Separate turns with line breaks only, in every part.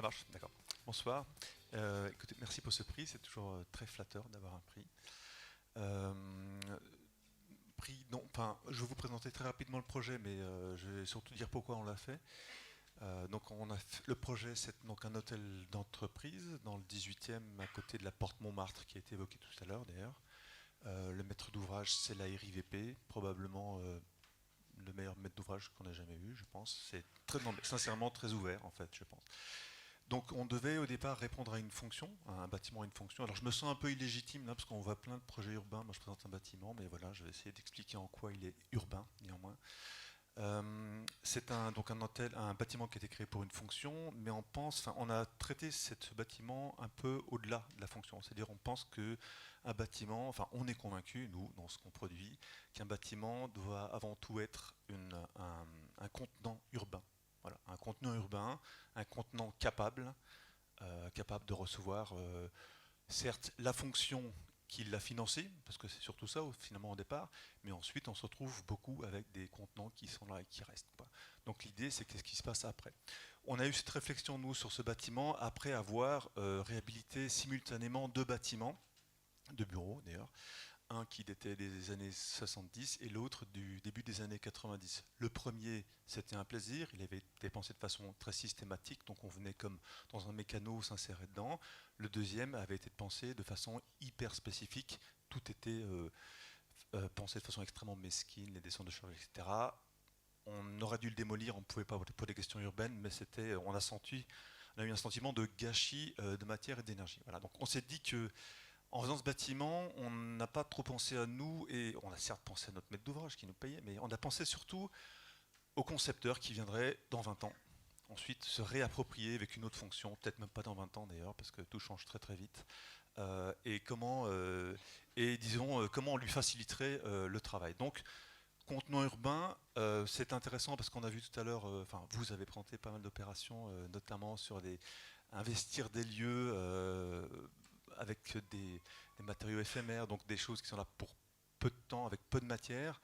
Ça marche, d'accord. Bonsoir. Écoutez, merci pour ce prix, c'est toujours très flatteur d'avoir un prix. Euh, Prix, non, enfin, je vais vous présenter très rapidement le projet, mais je vais surtout dire pourquoi on l'a fait. Donc, le projet, c'est donc un hôtel d'entreprise dans le 18e, à côté de la porte Montmartre, qui a été évoquée tout à l'heure d'ailleurs. Le maître d'ouvrage, c'est la RIVP, probablement le meilleur maître d'ouvrage qu'on ait jamais eu, je pense. C'est non, sincèrement très ouvert, en fait, je pense. Donc on devait au départ répondre à une fonction, à un bâtiment, à une fonction. Alors je me sens un peu illégitime là parce qu'on voit plein de projets urbains. Moi je présente un bâtiment, mais voilà, je vais essayer d'expliquer en quoi il est urbain néanmoins. C'est donc un hôtel, un bâtiment qui a été créé pour une fonction, mais on a traité ce bâtiment un peu au-delà de la fonction. C'est-à-dire on pense que un bâtiment, enfin on est convaincu nous dans ce qu'on produit, qu'un bâtiment doit avant tout être un contenant urbain. Voilà, un contenant urbain, un contenant capable de recevoir, certes, la fonction qui l'a financé, parce que c'est surtout ça finalement au départ, mais ensuite on se retrouve beaucoup avec des contenants qui sont là et qui restent, quoi. Donc l'idée c'est qu'est-ce qui se passe après. On a eu cette réflexion nous sur ce bâtiment après avoir réhabilité simultanément deux bâtiments, de bureaux d'ailleurs, un qui datait des années 70 et l'autre du début des années 90. Le premier, c'était un plaisir, il avait été pensé de façon très systématique, donc on venait comme dans un mécano s'insérer dedans. Le deuxième avait été pensé de façon hyper spécifique, tout était pensé de façon extrêmement mesquine, les descentes de charge, etc. On aurait dû le démolir, on ne pouvait pas pour des questions urbaines, mais on a eu un sentiment de gâchis de matière et d'énergie. Voilà. Donc on s'est dit que en faisant ce bâtiment, on n'a pas trop pensé à nous, et on a certes pensé à notre maître d'ouvrage qui nous payait, mais on a pensé surtout aux concepteurs qui viendraient dans 20 ans. Ensuite, se réapproprier avec une autre fonction, peut-être même pas dans 20 ans d'ailleurs, parce que tout change très très vite. Comment on lui faciliterait le travail. Donc, contenant urbain, c'est intéressant parce qu'on a vu tout à l'heure, enfin, vous avez présenté pas mal d'opérations, notamment sur investir des lieux avec des matériaux éphémères, donc des choses qui sont là pour peu de temps, avec peu de matière,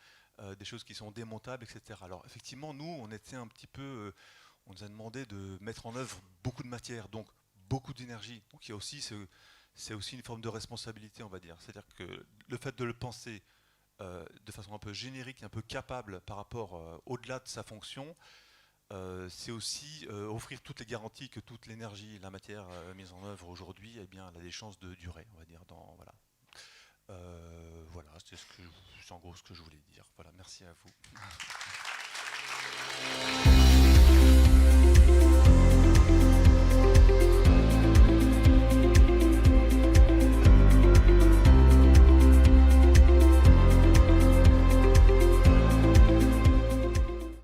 des choses qui sont démontables, etc. Alors effectivement, nous, on était un petit peu, on nous a demandé de mettre en œuvre beaucoup de matière, donc beaucoup d'énergie. Donc il y a aussi c'est aussi une forme de responsabilité, on va dire. C'est-à-dire que le fait de le penser de façon un peu générique, un peu capable par rapport au-delà de sa fonction, c'est aussi offrir toutes les garanties que toute l'énergie et la matière mise en œuvre aujourd'hui, eh bien, elle a des chances de durer, on va dire. Voilà, voilà, c'est en gros ce que je voulais dire. Voilà, merci à vous.